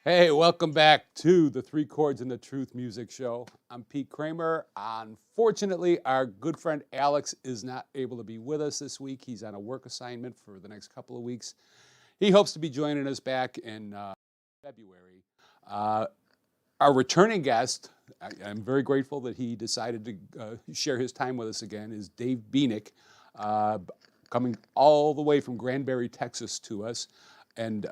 Hey, welcome back to the Three Chords and the Truth Music Show. I'm Pete Kramer. Unfortunately, our good friend Alex is not able to be with us this week. He's on a work assignment for the next couple of weeks. He hopes to be joining us back in February. Uh, our returning guest, I'm very grateful that he decided to share his time with us again, is Dave Bieniek, coming all the way from Granbury, Texas to us. And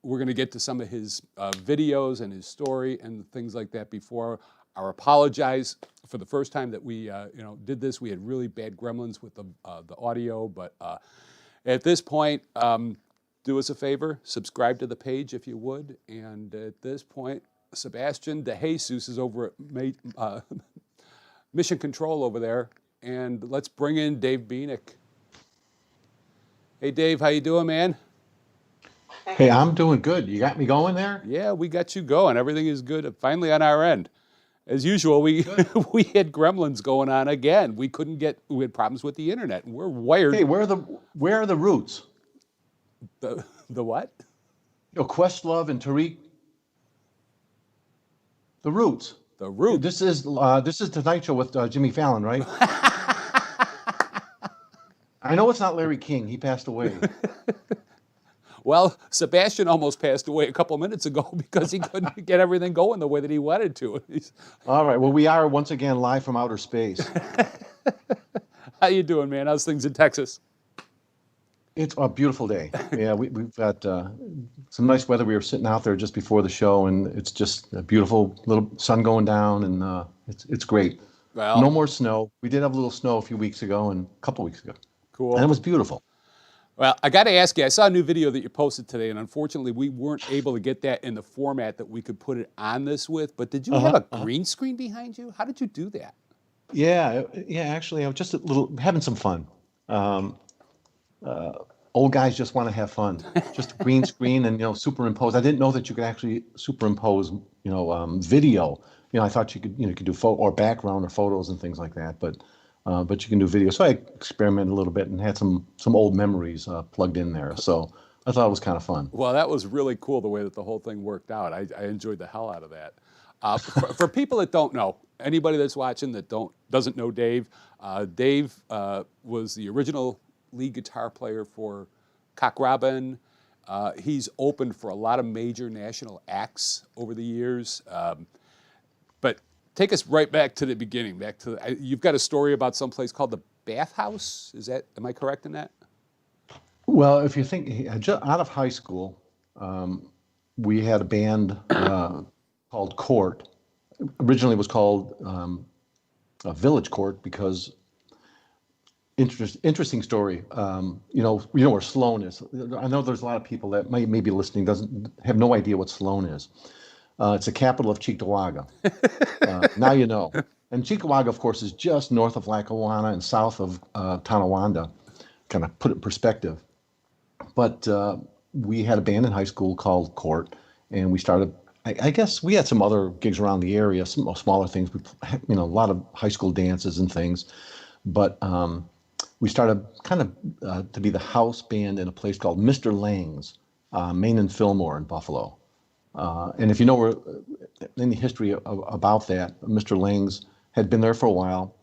we're going to get to some of his videos and his story and things like that. Before I apologize for the first time that we did this. We had really bad gremlins with the audio, but at this point, do us a favor, subscribe to the page if you would. And at this point, Sebastian DeJesus is over at Mission Control over there, and let's bring in Dave Bieniek. Hey, Dave, how you doing, man? Hey, I'm doing good. You got me going there? Yeah, we got you going. Everything is good. Finally on our end. As usual, we Good. we had gremlins going on again. We had problems with the internet, and we're wired. Hey, where are the roots? The what? Questlove and Tariq, the roots. The root. This is Tonight Show with Jimmy Fallon, right? I know it's not Larry King. He passed away. Well, Sebastian almost passed away a couple minutes ago because he couldn't get everything going the way that he wanted to. All right. Well, we are once again live from outer space. How you doing, man? How's things in Texas? It's a beautiful day. Yeah, we've got some nice weather. We were sitting out there just before the show, and it's just a beautiful little sun going down, and it's great. Well, No more snow. We did have a little snow a few weeks ago and a couple weeks ago, cool. and it was beautiful. Well, I got to ask you, I saw a new video that you posted today, and unfortunately, we weren't able to get that in the format that we could put it on this with. But did you have a green screen behind you? How did you do that? Yeah, yeah. Actually, I was just a little having some fun. Um, Old guys just want to have fun. Just green screen and superimpose. I didn't know that you could actually superimpose video. I thought you could do photo or background or photos and things like that. But you can do video. So I experimented a little bit and had some old memories plugged in there. So I thought it was kind of fun. Well, that was really cool the way that the whole thing worked out. I enjoyed the hell out of that. For people that don't know, anybody that's watching that doesn't know Dave, Dave was the original lead guitar player for Cock Robin. He's opened for a lot of major national acts over the years. But take us right back to the beginning. You've got a story about some place called the Bathhouse. Am I correct in that? Well, if you think out of high school, we had a band called Court. Originally, it was called Village Court because interesting story. You know where Sloan is. I know there's a lot of people that may be listening doesn't have no idea what Sloan is. It's the capital of Cheektowaga. Now you know. And Cheektowaga, of course, is just north of Lackawanna and south of Tonawanda. Kind of put it in perspective. But we had a band in high school called Court, and we started. I guess we had some other gigs around the area, some smaller things. A lot of high school dances and things. But we started kind of to be the house band in a place called Mr. Lang's, Main and Fillmore in Buffalo. And if you know any history about that, Mr. Lang's had been there for a while,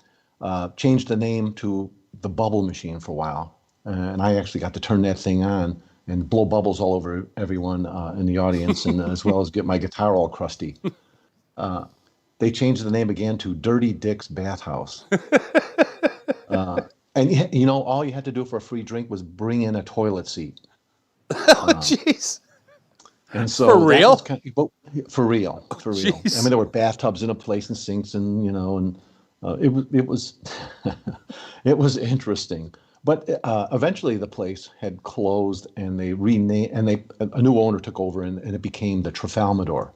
changed the name to the Bubble Machine for a while. And I actually got to turn that thing on and blow bubbles all over everyone in the audience, and as well as get my guitar all crusty. They changed the name again to Dirty Dick's Bathhouse. And all you had to do for a free drink was bring in a toilet seat. Oh, jeez. And so For real? For real. Jeez. I mean, there were bathtubs in a place and sinks, and it was it was interesting. But eventually, the place had closed, and they renamed, and a new owner took over, and it became the Trafalmador.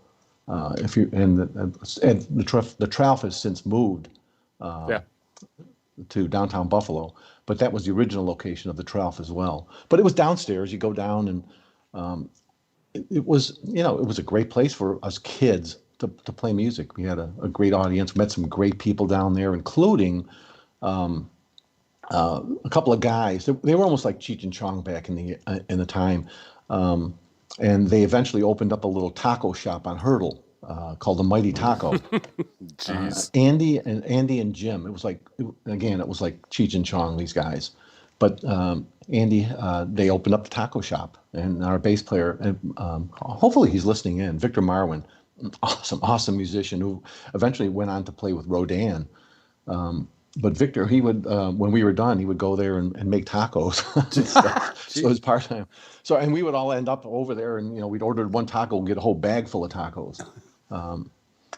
The Tralf has since moved Yeah. to downtown Buffalo, but that was the original location of the Tralf as well. But it was downstairs. You go down, and it was a great place for us kids to play music. We had a great audience, met some great people down there, including a couple of guys. They were almost like Cheech and Chong back in the time. and they eventually opened up a little taco shop on Hurdle called the Mighty Taco. Jeez. Andy and Jim. It was like again, it was like Cheech and Chong, these guys. But Andy, they opened up the taco shop, and our bass player, and hopefully he's listening in, Victor Marwin, an awesome musician who eventually went on to play with Rodan. But Victor, he would when we were done, he would go there and make tacos and stuff. So it was Jeez. part time. So and we would all end up over there, and we'd order one taco and get a whole bag full of tacos.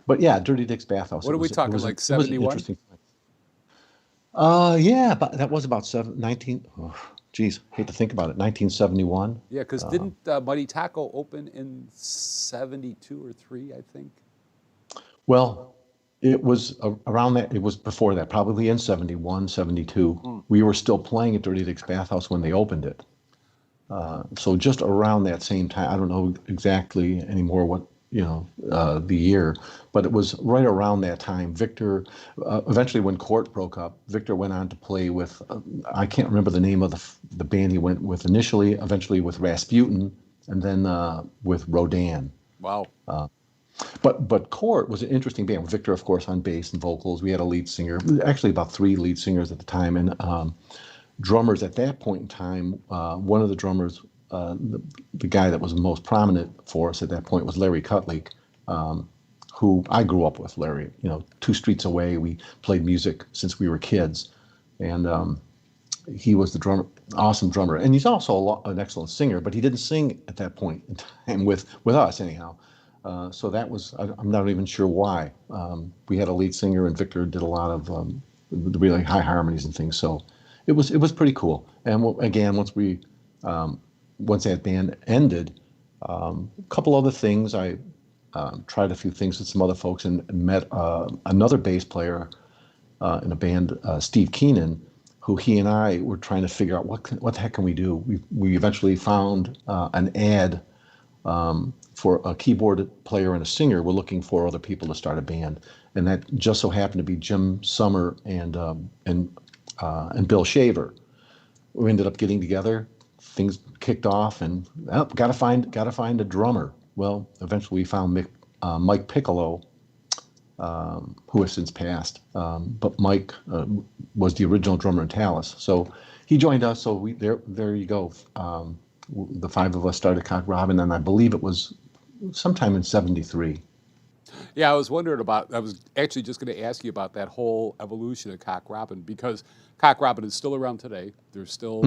But yeah, Dirty Dick's Bathhouse. What are we talking, like 71? Interesting. Yeah, but that was about 19. Oh, geez, hate to think about it. 1971. Yeah, because didn't Mighty Taco open in 72 or 3, I think? Well, it was around that. It was before that, probably in 71, 72. We were still playing at Dirty Dick's Bathhouse when they opened it. So just around that same time, I don't know exactly anymore what, the year, but it was right around that time. Victor, eventually when Court broke up, Victor went on to play with, I can't remember the name of the band he went with initially, eventually with Rasputin, and then with Rodan. Wow. But Court was an interesting band. Victor, of course, on bass and vocals. We had a lead singer, actually about 3 lead singers at the time, and drummers at that point in time. One of the drummers, the guy that was most prominent for us at that point was Larry Cutleek, who I grew up with. Larry, 2 streets away. We played music since we were kids, and he was the drummer, awesome drummer, and he's also an excellent singer. But he didn't sing at that point in time with us anyhow. So that was, I'm not even sure why. We had a lead singer, and Victor did a lot of really high harmonies and things. So it was pretty cool. And again, once that band ended, a couple other things. I tried a few things with some other folks and met another bass player in a band, Steve Keenan, who he and I were trying to figure out what the heck can we do. We eventually found an ad for a keyboard player and a singer. We're looking for other people to start a band, and that just so happened to be Jim Summer and Bill Shaver. We ended up getting together. Things kicked off, and gotta find a drummer. Well, eventually we found Mike Piccolo, who has since passed. But Mike was the original drummer in Talus, so he joined us. So there you go. The 5 of us started Cock Robin, and I believe it was sometime in 73. Yeah, I was actually just going to ask you about that whole evolution of Cock Robin, because Cock Robin is still around today. They're still,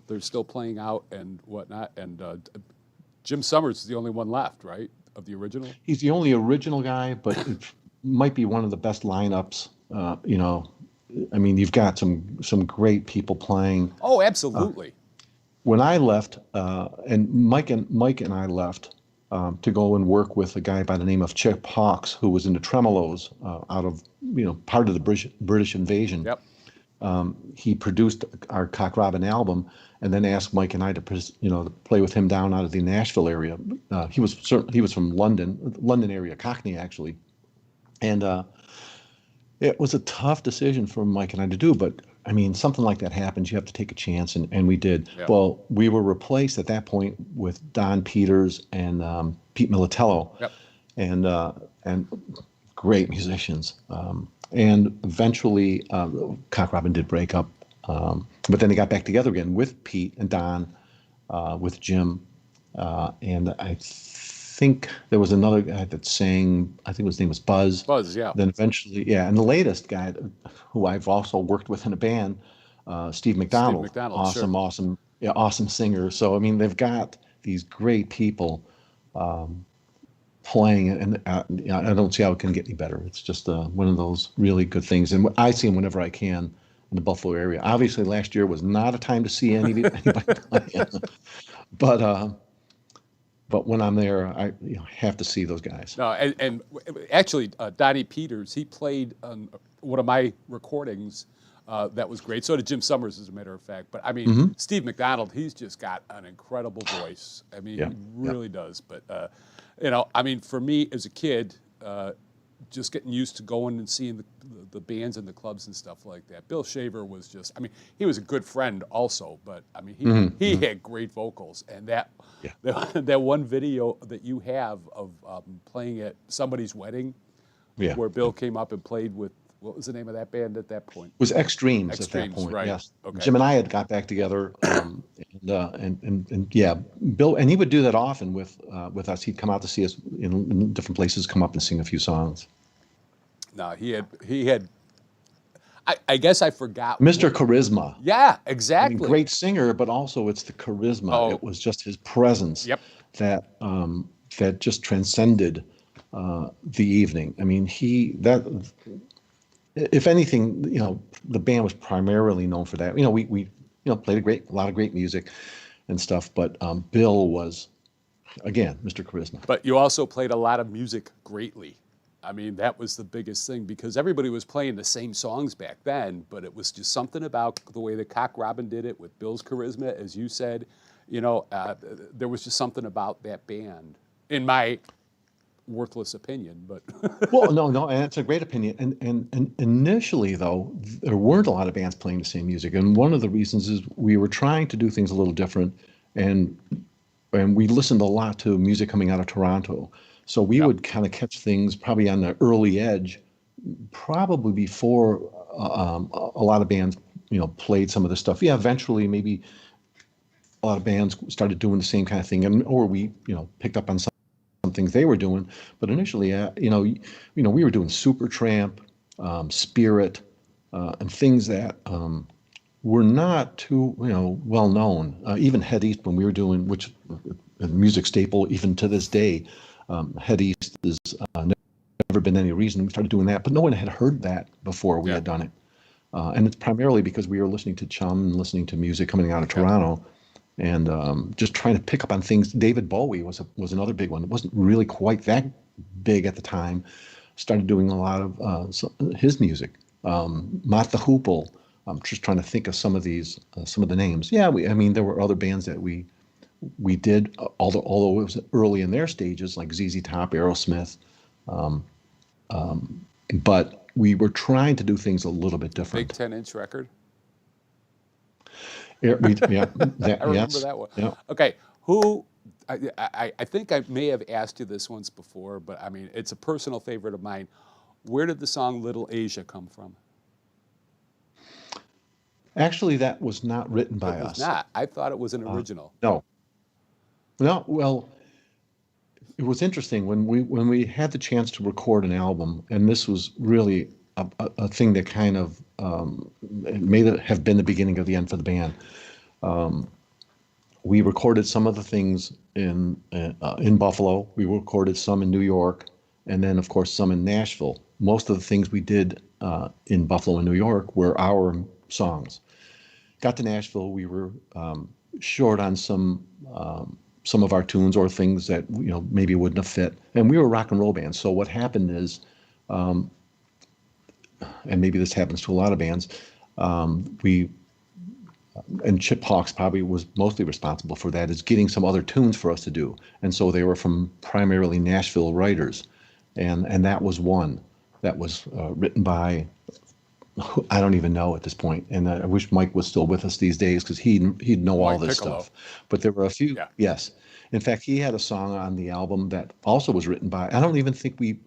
they're still playing out and whatnot. And Jim Summers is the only one left, right, of the original? He's the only original guy, but it might be one of the best lineups. I mean, you've got some great people playing. Oh, absolutely. When I left, and Mike and I left to go and work with a guy by the name of Chip Hawkes, who was in the Tremolos out of part of the British invasion. Yep. He produced our Cock Robin album, and then asked Mike and I to play with him down out of the Nashville area. He was from London area, Cockney actually, and it was a tough decision for Mike and I to do, but I mean, something like that happens. You have to take a chance, and we did. Yeah. Well, we were replaced at that point with Don Peters and Pete Militello, Yep. and great musicians. And eventually, Cock Robin did break up, but then they got back together again with Pete and Don, with Jim, and I think there was another guy that sang. I think his name was Buzz. Buzz, yeah. Then eventually, yeah, and the latest guy, who I've also worked with in a band, Steve McDonald. Steve McDonald, awesome singer. So I mean, they've got these great people playing, and I don't see how it can get any better. It's just one of those really good things, and I see them whenever I can in the Buffalo area. Obviously, last year was not a time to see anybody playing, but when I'm there, I have to see those guys. No, and actually, Donnie Peters, he played on one of my recordings. That was great. So did Jim Summers, as a matter of fact. But I mean, Steve McDonald, he's just got an incredible voice. I mean, he really does. But I mean, for me as a kid, just getting used to going and seeing the bands in the clubs and stuff like that. Bill Shaver was just, I mean, he was a good friend also, but I mean, he had great vocals. And that, Yeah. that one video that you have of playing at somebody's wedding, Yeah. where Bill came up and played with, what was the name of that band at that point? It was Extremes at that Extremes, point. right. Yes. Okay. Jim and I had got back together, and yeah, Bill, and he would do that often with us. He'd come out to see us in different places, come up and sing a few songs. No, he had. I guess I forgot. Mr. Charisma. Yeah, I exactly. mean, great singer, but also it's the charisma. Oh. It was just his presence Yep. that just transcended the evening. I mean, if anything, the band was primarily known for that. We played a lot of great music and stuff, but Bill was, again, Mr. Charisma. But you also played a lot of music greatly. I mean, that was the biggest thing, because everybody was playing the same songs back then, but it was just something about the way that Cock Robin did it with Bill's charisma, as you said. There was just something about that band, in my worthless opinion, but Well, no, and it's a great opinion. And initially, though, there weren't a lot of bands playing the same music, and one of the reasons is we were trying to do things a little different, and we listened a lot to music coming out of Toronto. So we would kind of catch things probably on the early edge, probably before a lot of bands, played some of this stuff. Yeah, eventually maybe a lot of bands started doing the same kind of thing, or we, picked up on some things they were doing. But initially, we were doing Supertramp, Spirit, and things that were not too, well known. Even Head East, when we were doing, which a music staple even to this day. Head East has never been any reason we started doing that, but no one had heard that before we had done it. And it's primarily because we were listening to Chum and listening to music coming out of Toronto, and just trying to pick up on things. David Bowie was another big one. It wasn't really quite that big at the time. Started doing a lot of his music. Mott the Hoople. I'm just trying to think of some of the names. Yeah, there were other bands that we did, although it was early in their stages, like ZZ Top, Aerosmith, but we were trying to do things a little bit different. Big 10-inch record. I remember that one. Yeah. Okay, I think I may have asked you this once before, but I mean, it's a personal favorite of mine. Where did the song Little Asia come from? Actually, that was not written by us. It was not. I thought it was an original. No, well, it was interesting when we had the chance to record an album, and this was really a thing that kind of it may have been the beginning of the end for the band. We recorded some of the things in Buffalo. We recorded some in New York, and then of course some in Nashville. Most of the things we did in Buffalo and New York were our songs. Got to Nashville, we were short on some of our tunes or things that maybe wouldn't have fit, and we were a rock and roll band. So what happened is, and maybe this happens to a lot of bands, and Chip Hawkes probably was mostly responsible for that, is getting some other tunes for us to do, and so they were from primarily Nashville writers, and that was one that was written by, I don't even know at this point, and I wish Mike was still with us these days, because he'd know all this Piccolo. stuff. But there were a few, Yeah. yes. In fact, he had a song on the album that also was written by, I don't even think we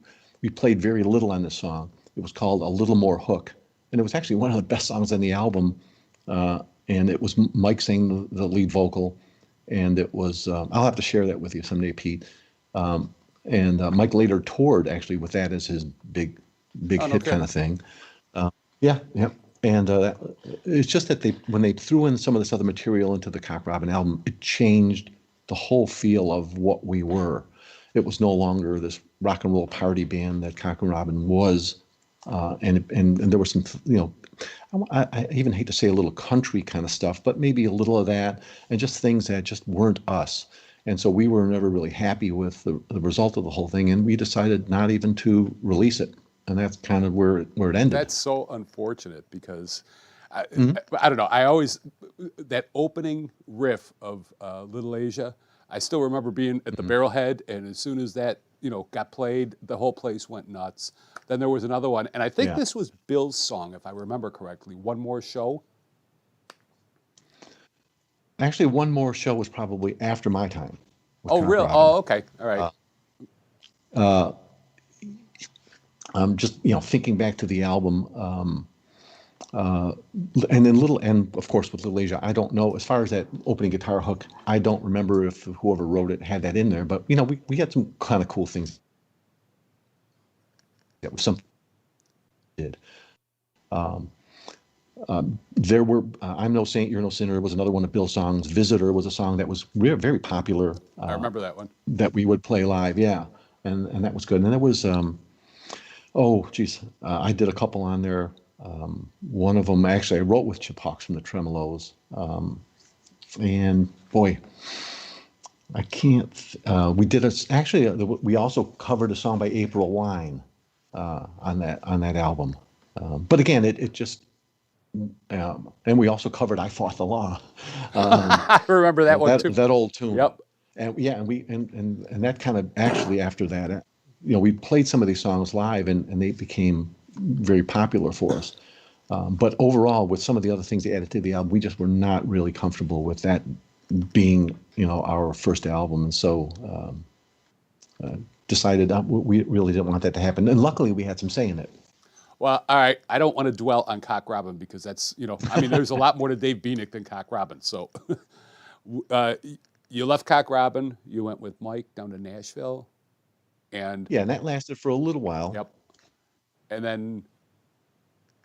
played very little on this song. It was called A Little More Hook, and it was actually one of the best songs on the album, and it was Mike saying the lead vocal, and it was, I'll have to share that with you someday, Pete. And Mike later toured actually with that as his big hit kind of thing. Yeah. And it's just that when they threw in some of this other material into the Cock Robin album, it changed the whole feel of what we were. It was no longer this rock and roll party band that Cock and Robin was, and there was some, I even hate to say a little country kind of stuff, but maybe a little of that, and just things that just weren't us. And so we were never really happy with the result of the whole thing, and we decided not even to release it. And that's kind of where it ended. That's so unfortunate, because I don't know. I always, that opening riff of Little Asia, I still remember being at the Mhm. Barrelhead, and as soon as that got played, the whole place went nuts. Then there was another one, and I think Yeah. this was Bill's song, if I remember correctly. One More Show. Actually, one more show was probably after my time with Oh, Cock real? Robin. Oh, okay. All right. Uh, uh, just thinking back to the album, uh, and then and of course with Little Asia, I don't know as far as that opening guitar hook. I don't remember if whoever wrote it had that in there, but we had some kind of cool things that was something we did. Um, there were "I'm No Saint, You're No Sinner" was another one of Bill's songs. "Visitor" was a song that was very popular I remember that one. that we would play live. Yeah, and that was good. And then there was oh geez, I did a couple on there. One of them actually I wrote with Chip Hawkes from the Tremolos, and boy, I can't. We did actually. We also covered a song by April Wine on that album. But again, it just and we also covered "I Fought the Law," um, I remember that one too. that old tune. Yep. And yeah, and that kind of actually after that, we played some of these songs live, and they became very popular for us. But overall, with some of the other things they added to the album, we just were not really comfortable with that being, our first album, and so decided we really didn't want that to happen. And luckily, we had some say in it. Well, all right. I don't want to dwell on Cock Robin because that's, I mean, there's a lot more to Dave Beanick than Cock Robin. So uh, you left Cock Robin, you went with Mike down to Nashville, and Yeah, and that lasted for a little while. yep. And then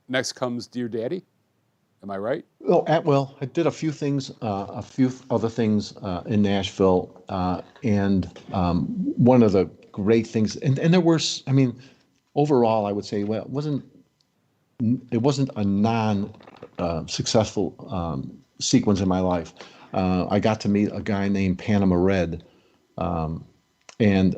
next comes Dear Daddy. Am I right? Well, I did a few other things in Nashville, and one of the great things, and there were, I mean, overall, I would say, well, it wasn't a non successful sequence in my life. I got to meet a guy named Panama Red, and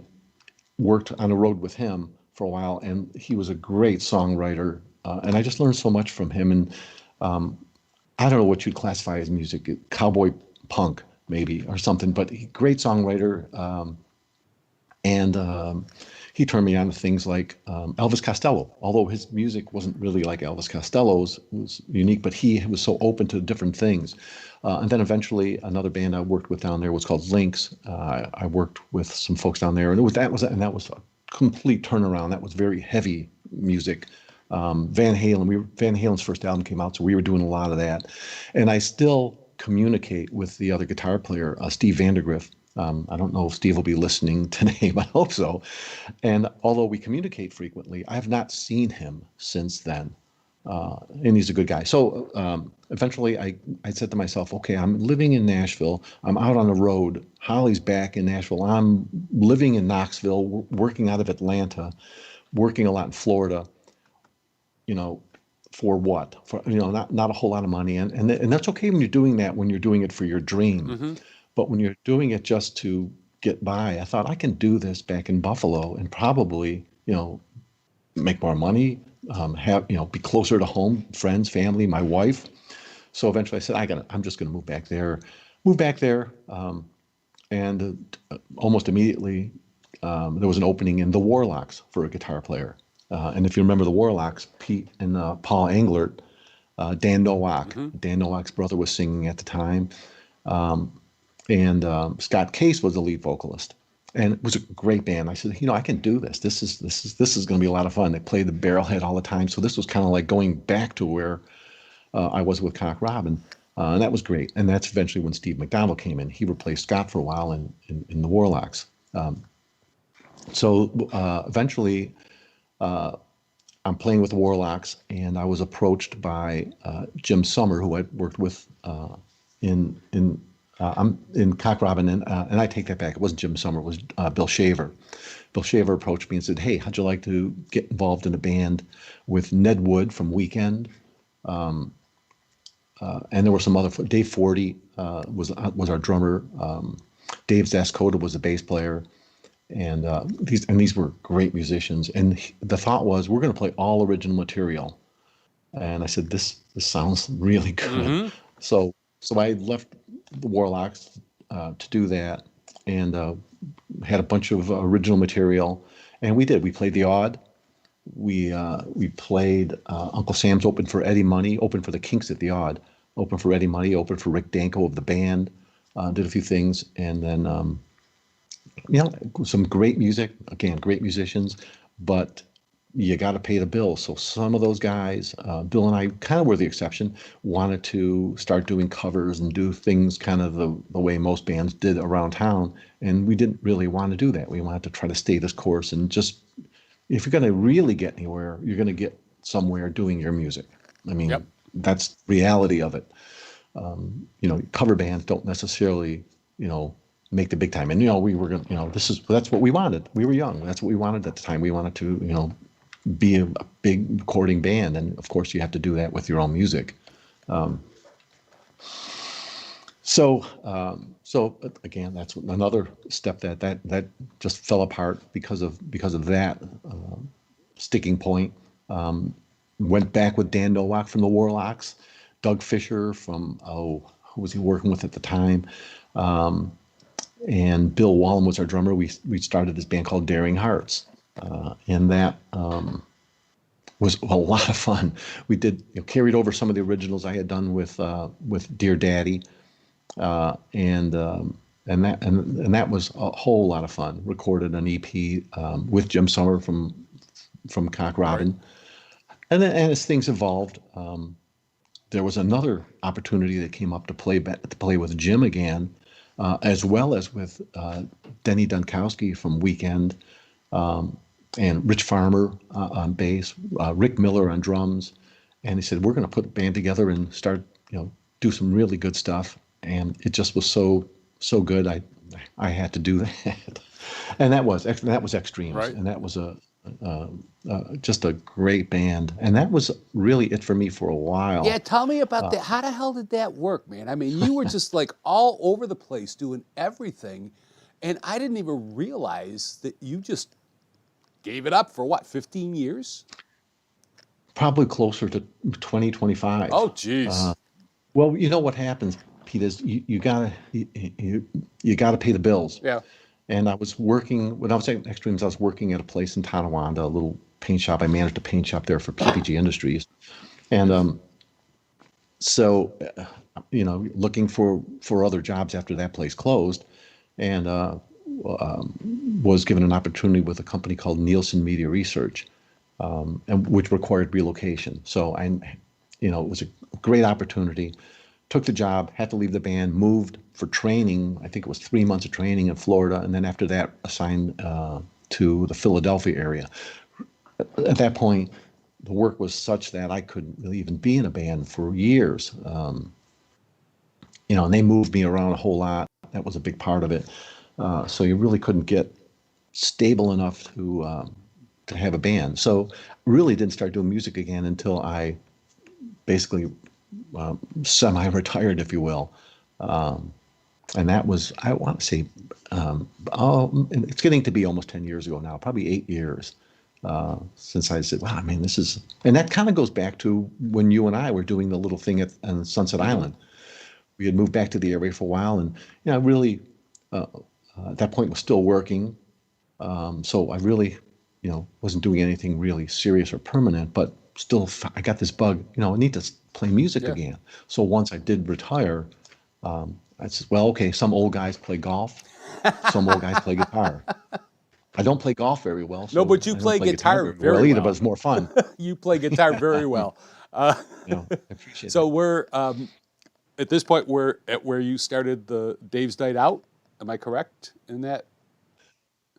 worked on the road with him for a while, and he was a great songwriter, and I just learned so much from him. And I don't know what you'd classify as music, cowboy punk maybe or something, but great songwriter. And he turned me on to things like Elvis Costello, although his music wasn't really like Elvis Costello's, it was unique, but he was so open to different things. And then eventually another band I worked with down there was called Lynx. I worked with some folks down there, and that was a complete turnaround. That was very heavy music. Van Halen's first album came out, so we were doing a lot of that. And I still communicate with the other guitar player, Steve Vandergriff. I don't know if Steve will be listening today, but I hope so. And although we communicate frequently, I have not seen him since then. And he's a good guy. So eventually I said to myself, okay, I'm living in Nashville. I'm out on the road. Holly's back in Nashville. I'm living in Knoxville, working out of Atlanta, working a lot in Florida, for what? For, not a whole lot of money. And that's okay when you're doing that, when you're doing it for your dream. Mm-hmm. But when you're doing it just to get by, I thought I can do this back in Buffalo and probably, make more money, be closer to home, friends, family, my wife. So eventually I said, I'm just going to move back there. And almost immediately there was an opening in the Warlocks for a guitar player. And if you remember the Warlocks, Pete and Paul Englert, Dan Nowak, Mm-hmm. Dan Nowak's brother was singing at the time. And Scott Case was the lead vocalist, and it was a great band. I said, I can do this. This is going to be a lot of fun. They played the Barrelhead all the time, so this was kind of like going back to where I was with Cock Robin, and that was great. And that's eventually when Steve McDonald came in. He replaced Scott for a while in the Warlocks. So eventually, I'm playing with the Warlocks, and I was approached by Jim Summer, who I'd worked with I'm in Cock Robin, and I take that back. It wasn't Jim Summer. It was Bill Shaver. Bill Shaver approached me and said, "Hey, how'd you like to get involved in a band with Ned Wood from Weekend?" And there were some other. Dave Forty was our drummer. Dave Zascoda was the bass player, and these were great musicians. And the thought was, we're going to play all original material. And I said, this sounds really good. Mm-hmm. So I left the Warlocks to do that, and had a bunch of original material, and we did. We played the odd. We played Uncle Sam's open for Eddie Money, open for the Kinks at the Odd, open for Eddie Money, open for Rick Danko of the band. Did a few things, and then some great music. Again, great musicians, but you got to pay the bills. So some of those guys, Bill and I kind of were the exception, wanted to start doing covers and do things kind of the way most bands did around town. And we didn't really want to do that. We wanted to try to stay this course and just, if you're going to really get anywhere, you're going to get somewhere doing your music. I mean, Yep. that's the reality of it. Cover bands don't necessarily, make the big time. And, we were going to, that's what we wanted. We were young. That's what we wanted at the time. We wanted to, be a big recording band. And of course you have to do that with your own music. So again, that's another step that just fell apart because of that sticking point. Went back with Dan Nowak from the Warlocks, Doug Fisher from who was he working with at the time, and Bill Wallen was our drummer. We started this band called Daring Hearts, and that was a lot of fun. We did carried over some of the originals I had done with Dear Daddy. And that was a whole lot of fun. Recorded an EP with Jim Summer from Cock Robin, Right. and as things evolved, there was another opportunity that came up to play with Jim again, as well as with Denny Dunkowski from Weekend, and Rich Farmer on bass, Rick Miller on drums, and he said, "We're going to put a band together and start, do some really good stuff." And it just was so good. I had to do that, and that was Extremes, Right. and that was just a great band, and that was really it for me for a while. Yeah, tell me about that. How the hell did that work, man? I mean, you were just like all over the place doing everything, and I didn't even realize that you just gave it up for what, 15 years? Probably closer to 20, 25. Oh, geez. Well, what happens, Pete, is you gotta pay the bills. Yeah. And I was working when I was at Extremes. I was working at a place in Tonawanda, a little paint shop. I managed a paint shop there for PPG Industries, and so looking for other jobs after that place closed, and was given an opportunity with a company called Nielsen Media Research, and which required relocation. So it was a great opportunity. Took the job, had to leave the band, moved for training. I think it was 3 months of training in Florida, and then after that assigned to the Philadelphia area. At that point, the work was such that I couldn't really even be in a band for years. And they moved me around a whole lot. That was a big part of it. So you really couldn't get stable enough to have a band. So really didn't start doing music again until I basically semi-retired, if you will. And that was, I want to say, it's getting to be almost 10 years ago now, probably 8 years since I said, wow, I mean, this is, and that kind of goes back to when you and I were doing the little thing on Sunset Island. We had moved back to the area for a while, and really at that point was still working. So I really, wasn't doing anything really serious or permanent, but still I got this bug, I need to play music again. So once I did retire, I said, well, okay, some old guys play golf, some old guys play guitar. I don't play golf very well. So No, but you play guitar very either, well. but it's more fun. You play guitar very well. I appreciate So that. we're at this point we're at where you started the Dave's Night Out. Am I correct in that?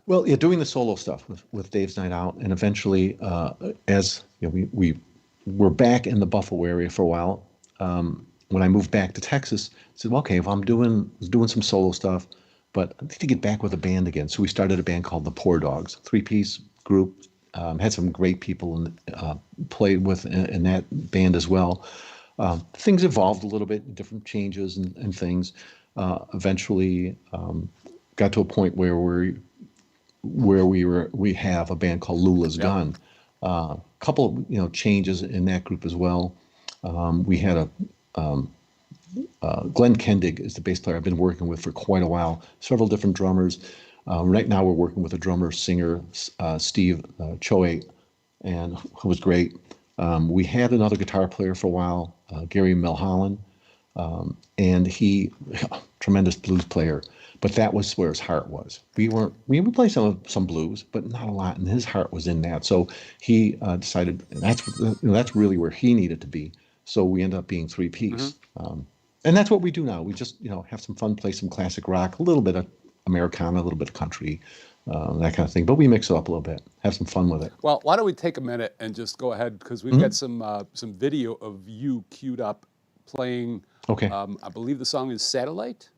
Well, yeah, doing the solo stuff with Dave's Night Out, and eventually, as we were back in the Buffalo area for a while. When I moved back to Texas, I said, well, okay, if I'm doing some solo stuff, but I need to get back with a band again. So we started a band called the Poor Dogs, 3-piece group. Had some great people played with in that band as well. Things evolved a little bit, different changes and things. Eventually, got to a point where we have a band called Lula's Gun. Couple changes in that group as well. We had Glenn Kendig is the bass player I've been working with for quite a while. Several different drummers. Right now we're working with a drummer, singer, Steve Choi, and who was great. We had another guitar player for a while, Gary Milholland, and he, tremendous blues player, but that was where his heart was. We would play some blues, but not a lot, and his heart was in that. So he decided that's really where he needed to be. So we ended up being three-piece. And that's what we do now. We just, have some fun, play some classic rock, a little bit of Americana, a little bit of country, that kind of thing. But we mix it up a little bit, have some fun with it. Well, why don't we take a minute and just go ahead, because we've got some video of you queued up playing. Okay. I believe the song is Satellite.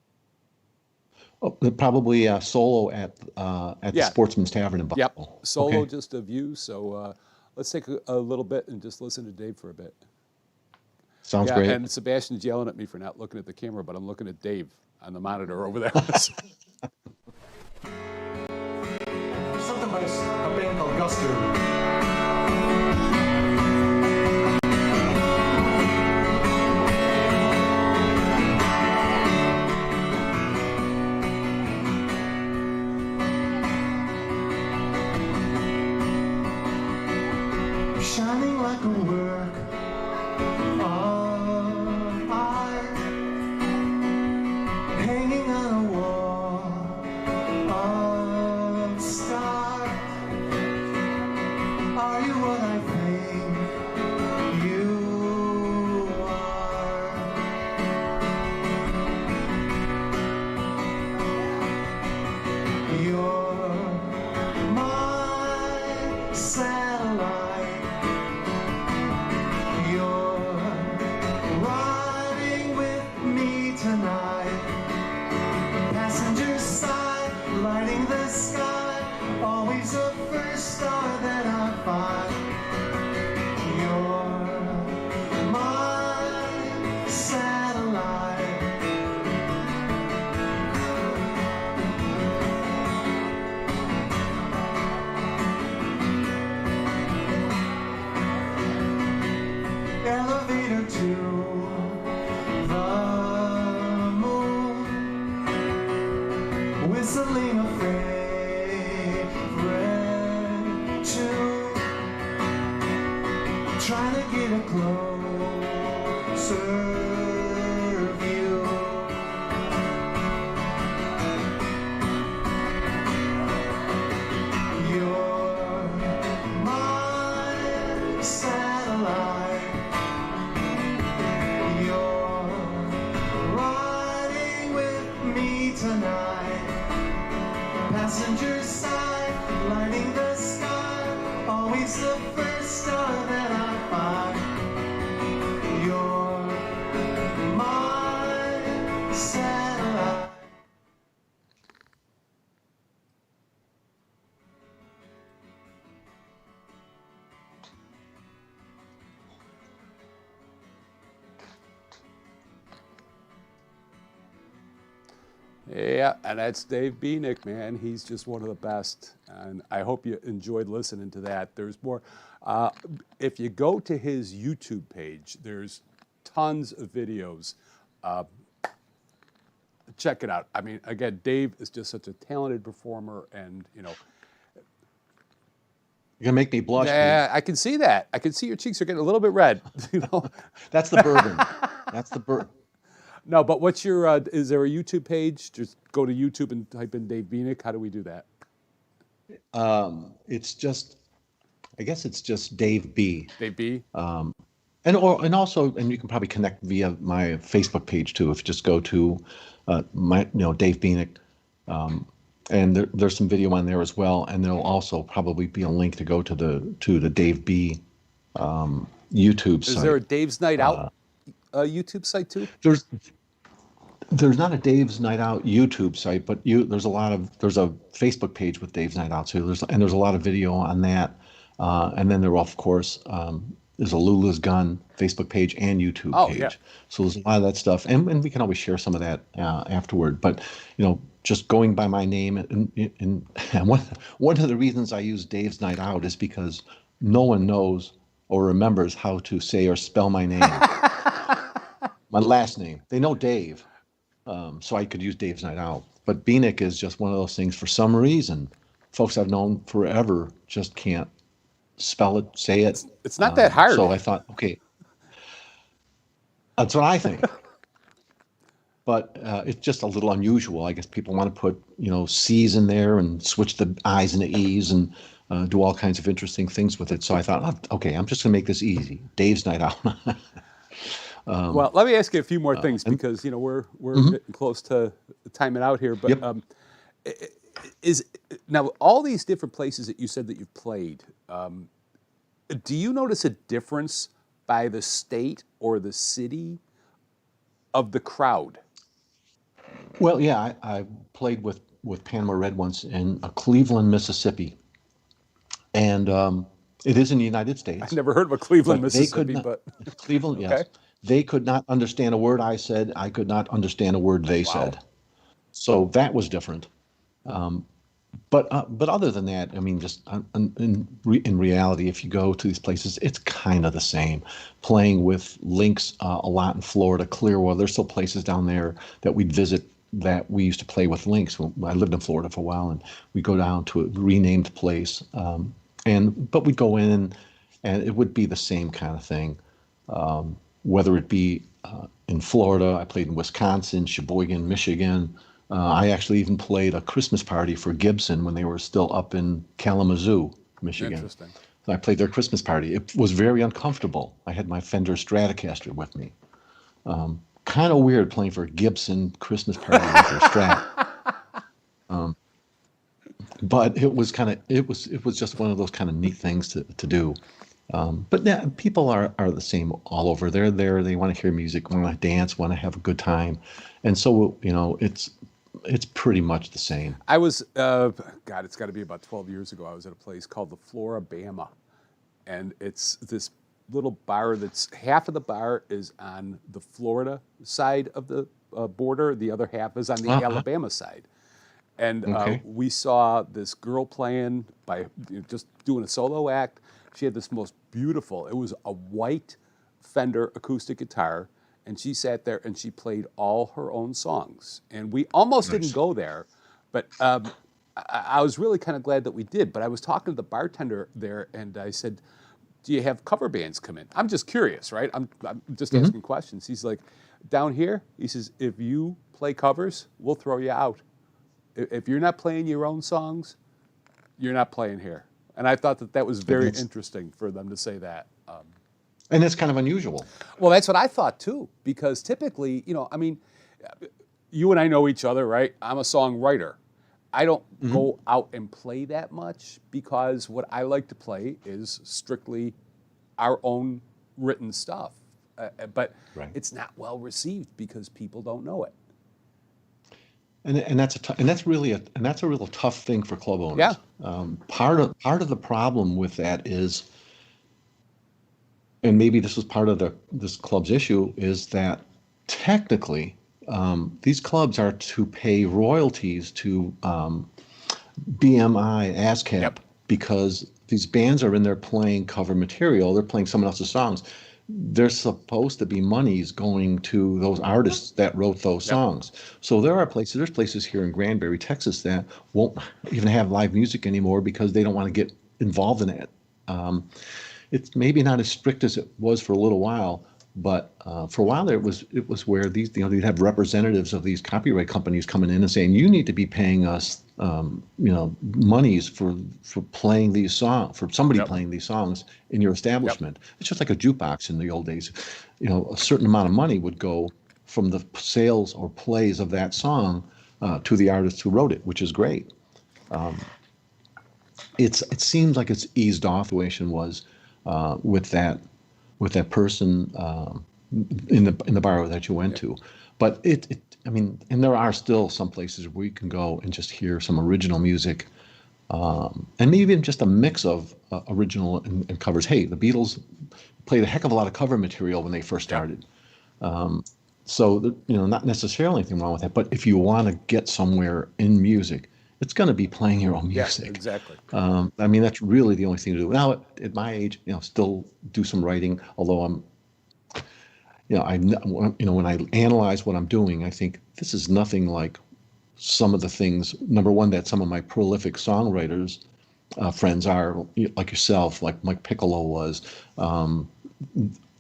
Oh, probably solo at the Sportsman's Tavern in Buffalo. Yep, solo, Okay. just of you. So let's take a little bit and just listen to Dave for a bit. Sounds great. And Sebastian's yelling at me for not looking at the camera, but I'm looking at Dave on the monitor over there. Something by a band called Guster. Shining like a work of art, hanging on a wall of stars. Are you what I think you are? You're my satellite. You're riding with me tonight. Passenger side, lighting the sky. Always the first star that I find. You're my satellite. Elevator to the moon, whistling a favorite tune, trying to get a closer view. You're my satellite. You're riding with me tonight. Passenger side, lighting the sky. Always the first star that I find. You're my satellite. Yeah, and that's Dave Bienick, man. He's just one of the best, and I hope you enjoyed listening to that. There's more. If you go to his YouTube page, there's tons of videos. Check it out. I mean, again, Dave is just such a talented performer, and You're gonna make me blush. yeah, I can see that. I can see your cheeks are getting a little bit red. That's the bourbon. That's the bourbon. No, but what's your? Is there a YouTube page? Just go to YouTube and type in Dave Bienick. How do we do that? It's just, I guess it's just Dave B. Dave B. And also you can probably connect via my Facebook page too. If you just go to my Dave Bienick, and there's some video on there as well. And there'll also probably be a link to go to the Dave B. YouTube site. Is there a Dave's Night Out YouTube site too? There's not a Dave's Night Out YouTube site, but there's a Facebook page with Dave's Night Out too. There's a lot of video on that, and then there of course there's a Lula's Gun Facebook page and YouTube page. Yeah. So there's a lot of that stuff, and we can always share some of that afterward. But just going by my name, and one of the reasons I use Dave's Night Out is because no one knows or remembers how to say or spell my name. My last name. They know Dave, so I could use Dave's Night Out. But Beanick is just one of those things. For some reason, folks I've known forever just can't spell it, say it. It's not that hard. So I thought, okay, that's what I think. But it's just a little unusual. I guess people want to put, C's in there and switch the I's into E's and do all kinds of interesting things with it. So I thought, oh, okay, I'm just going to make this easy. Dave's Night Out. Well, let me ask you a few more things because we're getting close to timing out here. But Yep. is now all these different places that you said that you've played. Do you notice a difference by the state or the city of the crowd? Well, yeah, I played with Panama Red once in Cleveland, Mississippi, and it is in the United States. I've never heard of a Cleveland, But they could Mississippi, not- but Cleveland, yes. Okay. They could not understand a word I said. I could not understand a word they Wow. said. So that was different. But other than that, I mean, just in reality, if you go to these places, it's kind of the same. Playing with Lynx a lot in Florida, Clearwater. There's still places down there that we'd visit that we used to play with Lynx. When I lived in Florida for a while, and we go down to a renamed place, but we'd go in, and it would be the same kind of thing. Whether it be in Florida, I played in Wisconsin, Sheboygan, Michigan. I actually even played a Christmas party for Gibson when they were still up in Kalamazoo, Michigan. Interesting. So I played their Christmas party. It was very uncomfortable. I had my Fender Stratocaster with me. Kind of weird playing for a Gibson Christmas party with their Strat. But it was just one of those kind of neat things to do. But yeah, people are the same all over. They're there. They want to hear music, want to dance, want to have a good time, and so it's pretty much the same. I was, God, it's got to be about 12 years ago. I was at a place called the Florabama, and it's this little bar that's half of the bar is on the Florida side of the border, the other half is on the Alabama side. And Okay. we saw this girl playing by just doing a solo act. She had this most beautiful, it was a white Fender acoustic guitar, and she sat there and she played all her own songs. And we almost didn't go there, but I was really kind of glad that we did. But I was talking to the bartender there, and I said, do you have cover bands come in? I'm just curious, right? I'm just asking questions. He's like, down here, he says, if you play covers, we'll throw you out. If you're not playing your own songs, you're not playing here. And I thought that was very interesting for them to say that. And it's kind of unusual. Well, that's what I thought too, because typically, I mean, you and I know each other, right? I'm a songwriter. I don't go out and play that much because what I like to play is strictly our own written stuff. But Right. it's not well received because people don't know it. And that's really a real tough thing for club owners. Yeah. Part of the problem with that is, and maybe this was part of this club's issue, is that technically these clubs are to pay royalties to BMI, ASCAP, Yep. because these bands are in there playing cover material. They're playing someone else's songs. There's supposed to be monies going to those artists that wrote those songs. So there's places here in Granbury, Texas, that won't even have live music anymore because they don't want to get involved in it. It's maybe not as strict as it was for a little while, but for a while there, it was where these, they'd have representatives of these copyright companies coming in and saying, you need to be paying us, monies for playing these songs, for somebody playing these songs in your establishment. It's just like a jukebox in the old days. A certain amount of money would go from the sales or plays of that song to the artist who wrote it, which is great. It seems like it's eased off the way it was with that person in the bar that you went to. But and there are still some places where you can go and just hear some original music, and maybe even just a mix of original and covers. Hey, the Beatles played a heck of a lot of cover material when they first started. So not necessarily anything wrong with that. But if you want to get somewhere in music, it's going to be playing your own music. Yeah, exactly. That's really the only thing to do. Now, at my age, still do some writing, although when I analyze what I'm doing, I think this is nothing like some of the things, number one, that some of my prolific songwriters friends are, like yourself, like Mike Piccolo was.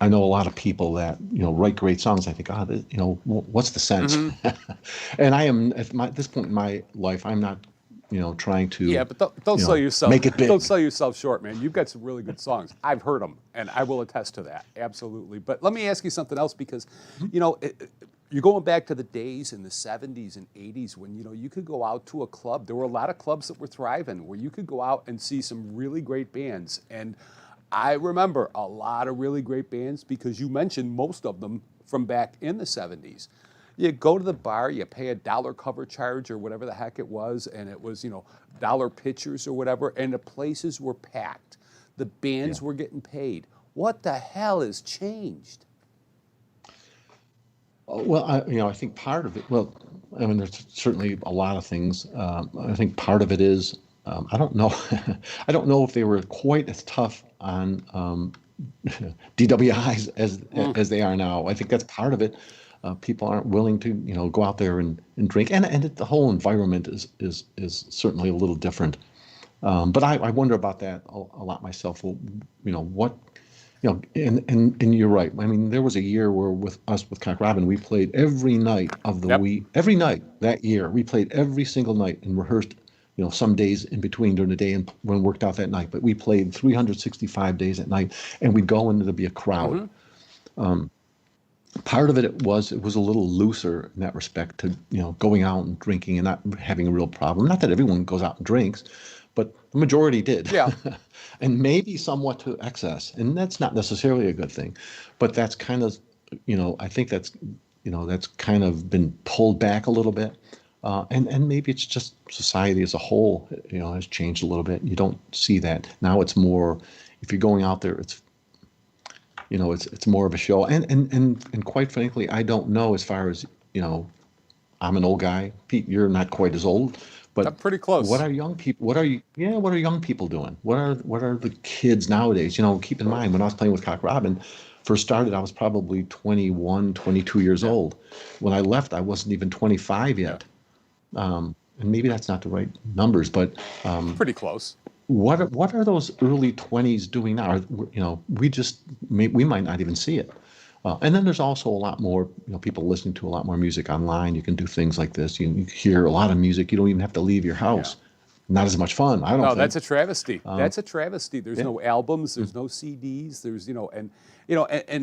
I know a lot of people that write great songs. I think, what's the sense? And I am at this point in my life, I'm not, trying to Yeah, but don't sell yourself. make it big. Don't sell yourself short, man. You've got some really good songs. I've heard them, and I will attest to that. Absolutely. But let me ask you something else, because, you're going back to the days in the 70s and 80s when, you could go out to a club. There were a lot of clubs that were thriving where you could go out and see some really great bands. And I remember a lot of really great bands because you mentioned most of them from back in the 70s. You go to the bar, you pay $1 cover charge or whatever the heck it was, and it was, dollar pitchers or whatever, and the places were packed. The bands were getting paid. What the hell has changed? Well, I think part of it, I mean, there's certainly a lot of things. I think part of it is, I don't know, I don't know if they were quite as tough on DWIs as they are now. I think that's part of it. People aren't willing to, go out there and drink, and the whole environment is certainly a little different. But I wonder about that a lot myself. Well, what. And you're right. I mean, there was a year where with Cock Robin, we played every night of the week. Every night that year, we played every single night and rehearsed, some days in between during the day and when worked out that night. But we played 365 days at night, and we'd go and there'd be a crowd. Part of it was a little looser in that respect to, going out and drinking and not having a real problem. Not that everyone goes out and drinks, but the majority did. Yeah. And maybe somewhat to excess. And that's not necessarily a good thing. But that's kind of, I think that's kind of been pulled back a little bit. And maybe it's just society as a whole, has changed a little bit. You don't see that. Now it's more, if you're going out there, it's more of a show. And quite frankly, I don't know as far as, I'm an old guy. Pete, you're not quite as old. But I'm pretty close. What are young people? What are young people doing? What are the kids nowadays? Keep in mind when I was playing with Cock Robin, first started, I was probably 21, 22 years old. When I left, I wasn't even 25 yet. And maybe that's not the right numbers, but pretty close. What are those early 20s doing now? We might not even see it. And then there's also a lot more, people listening to a lot more music online. You can do things like this. You hear a lot of music. You don't even have to leave your house. Not as much fun. I don't think. That's a travesty. That's a travesty. There's no albums. There's no CDs. There's, and.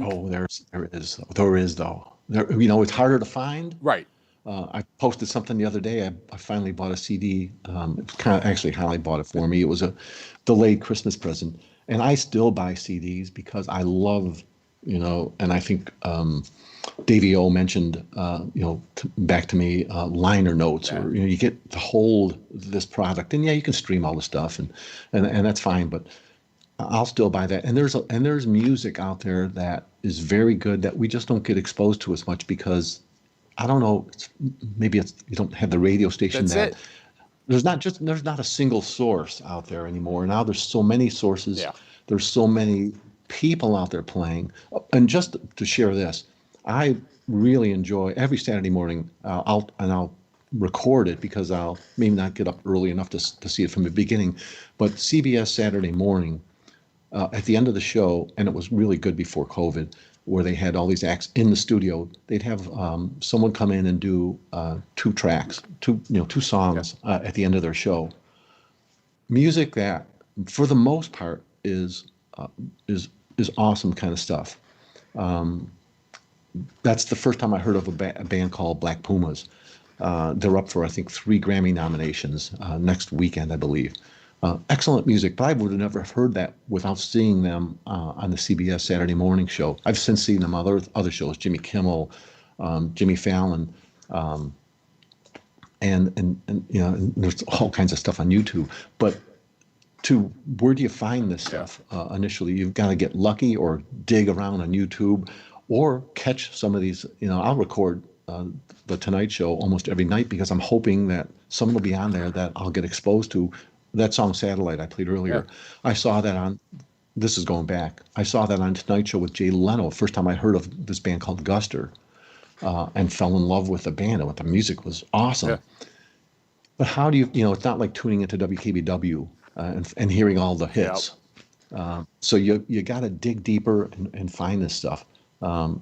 Oh, there is though. It's harder to find. Right. I posted something the other day. I finally bought a CD. Actually, Holly bought it for me. It was a delayed Christmas present. And I still buy CDs because I love, and I think Davey O mentioned, back to me, liner notes, or, you get to hold this product. And you can stream all the stuff and that's fine. But I'll still buy that. And there's music out there that is very good that we just don't get exposed to as much because I don't know. Maybe you don't have the radio station. That's it. There's not a single source out there anymore. Now there's so many sources. Yeah. There's so many people out there playing. And just to share this, I really enjoy every Saturday morning. I'll record it because I'll maybe not get up early enough to see it from the beginning. But CBS Saturday morning, at the end of the show, and it was really good before COVID, where they had all these acts in the studio, they'd have someone come in and do two songs at the end of their show. Music that, for the most part, is awesome kind of stuff. That's the first time I heard of a band called Black Pumas. They're up for, I think, 3 Grammy nominations next weekend, I believe. Excellent music, but I would have never heard that without seeing them on the CBS Saturday morning show. I've since seen them on other shows, Jimmy Kimmel, Jimmy Fallon, and there's all kinds of stuff on YouTube. But where do you find this stuff initially? You've got to get lucky or dig around on YouTube or catch some of these. I'll record the Tonight Show almost every night because I'm hoping that someone will be on there that I'll get exposed to. That song Satellite I played earlier, I saw that on this is going back. I saw that on Tonight Show with Jay Leno. First time I heard of this band called Guster, and fell in love with the band and what the music was Yeah. awesome. But how do you, it's not like tuning into WKBW and hearing all the Yep. hits. So you got to dig deeper and find this stuff. And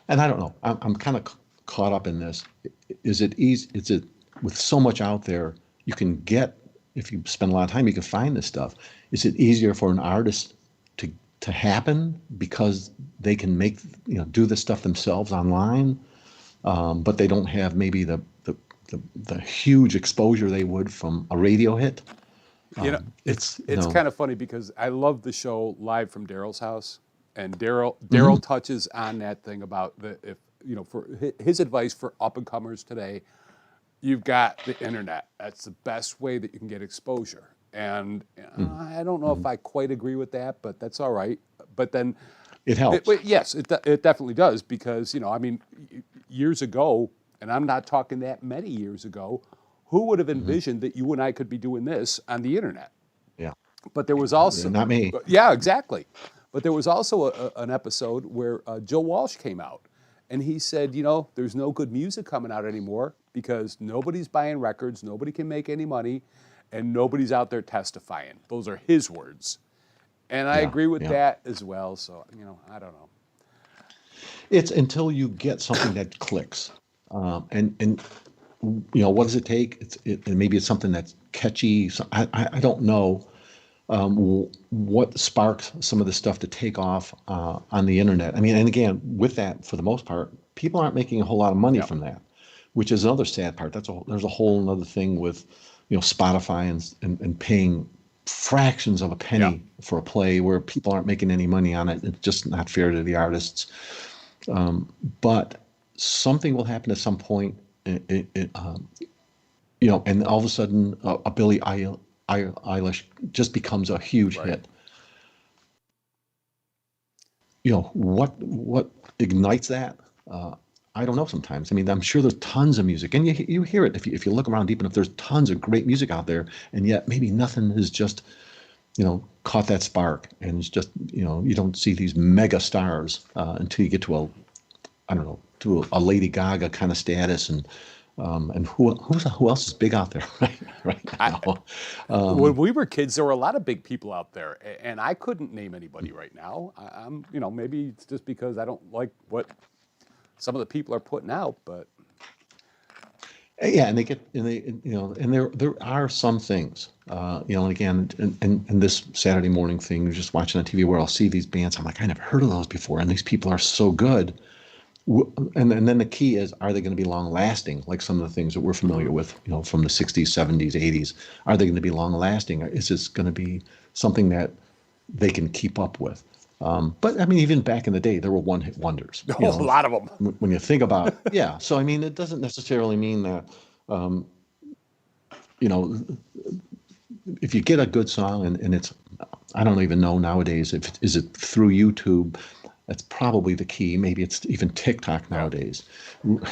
and I don't know. I'm kind of caught up in this. Is it easy? Is it with so much out there you can get, if you spend a lot of time, you can find this stuff. Is it easier for an artist to happen because they can do this stuff themselves online, but they don't have maybe the huge exposure they would from a radio hit? It's no. kind of funny because I love the show Live from Daryl's House, and Daryl touches on that thing about for his advice for up and comers today. You've got the internet. That's the best way that you can get exposure. And I don't know if I quite agree with that, but that's all right. But then It helps. yes, it definitely does because years ago, and I'm not talking that many years ago, who would have envisioned that you and I could be doing this on the internet? Yeah. But there was also Not me. Yeah, exactly. But there was also an episode where Joe Walsh came out, and he said, there's no good music coming out anymore because nobody's buying records, nobody can make any money, and nobody's out there testifying. Those are his words, and I agree with that as well. So I don't know. It's until you get something that clicks, and what does it take? Maybe it's something that's catchy. So I don't know what sparks some of the stuff to take off on the internet. I mean, and again, with that, for the most part, people aren't making a whole lot of money from that, which is another sad part. There's a whole other thing with Spotify and paying fractions of a penny for a play where people aren't making any money on it. It's just not fair to the artists. But something will happen at some point, and all of a sudden, a Billie Eilish just becomes a huge hit. What ignites that? I don't know. Sometimes, I mean, I'm sure there's tons of music, and you hear it if you look around deep enough. There's tons of great music out there, and yet maybe nothing has just caught that spark, and it's just you don't see these mega stars until you get to to a Lady Gaga kind of status, and who else is big out there right now? When we were kids, there were a lot of big people out there, and I couldn't name anybody right now. I'm maybe it's just because I don't like what some of the people are putting out, but yeah, and there are some things, and again, and this Saturday morning thing, just watching on TV where I'll see these bands, I'm like, I never heard of those before, and these people are so good. And then the key is, are they going to be long lasting? Like some of the things that we're familiar with, from the 60s, 70s, 80s, are they going to be long lasting? Or is this going to be something that they can keep up with? But I mean, even back in the day, there were one-hit wonders. a lot of them. When you think about it, yeah. So I mean, it doesn't necessarily mean that, if you get a good song and it's, I don't even know nowadays is it through YouTube. That's probably the key. Maybe it's even TikTok nowadays.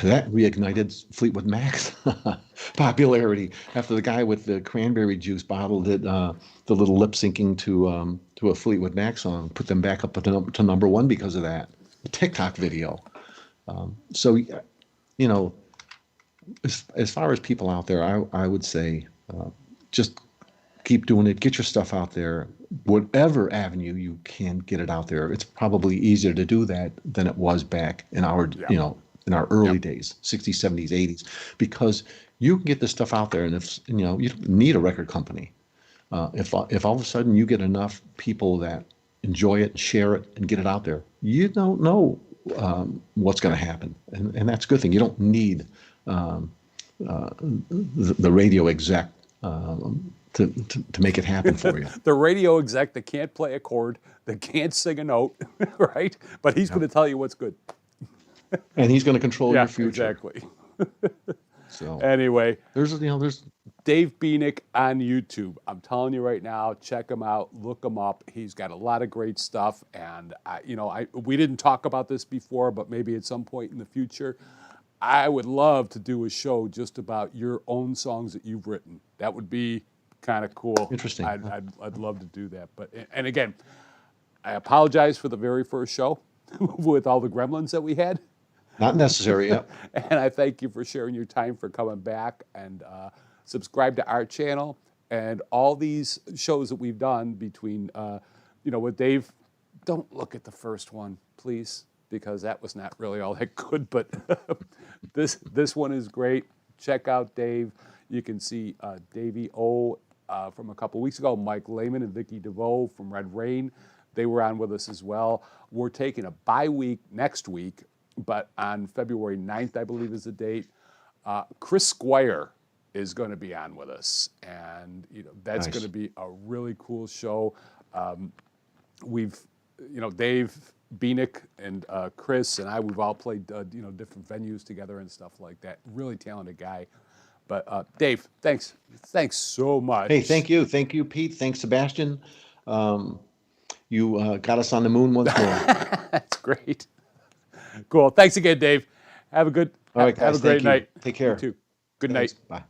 That reignited Fleetwood Mac's popularity after the guy with the cranberry juice bottle did the little lip syncing to a Fleetwood Mac song, put them back up to number one because of that. The TikTok video. So, as far as people out there, I would say just keep doing it. Get your stuff out there. Whatever avenue you can get it out there. It's probably easier to do that than it was back in our, in our early days, 60s, 70s, 80s, because you can get this stuff out there, and if you don't need a record company. If all of a sudden you get enough people that enjoy it, share it, and get it out there, you don't know what's going to happen, and that's a good thing. You don't need the radio exec to make it happen for you. The radio exec that can't play a chord, that can't sing a note, right? But he's going to tell you what's good. And he's going to control your future. Exactly. So anyway, there's Dave Bieniek on YouTube. I'm telling you right now, check him out, look him up. He's got a lot of great stuff, and we didn't talk about this before, but maybe at some point in the future, I would love to do a show just about your own songs that you've written. That would be kind of cool. Interesting. I'd love to do that. But and again, I apologize for the very first show with all the gremlins that we had. Not necessary. Yeah. And I thank you for sharing your time, for coming back, and subscribe to our channel and all these shows that we've done between, with Dave. Don't look at the first one, please, because that was not really all that good. But this one is great. Check out Dave. You can see Davey O from a couple weeks ago, Mike Lehman and Vicky DeVoe from Red Rain. They were on with us as well. We're taking a bye week next week, but on February 9th, I believe is the date, Chris Squire is going to be on with us. And, that's Nice. going to be a really cool show. We've, Dave Beanick and Chris and I, we've all played, different venues together and stuff like that. Really talented guy. But Dave, thanks so much. Hey, thank you, Pete. Thanks, Sebastian. You got us on the moon once more. That's great. Cool. Thanks again, Dave. Have a good. All right, have guys, a great thank you. night. Take care. You too. Good Thanks. night. Bye.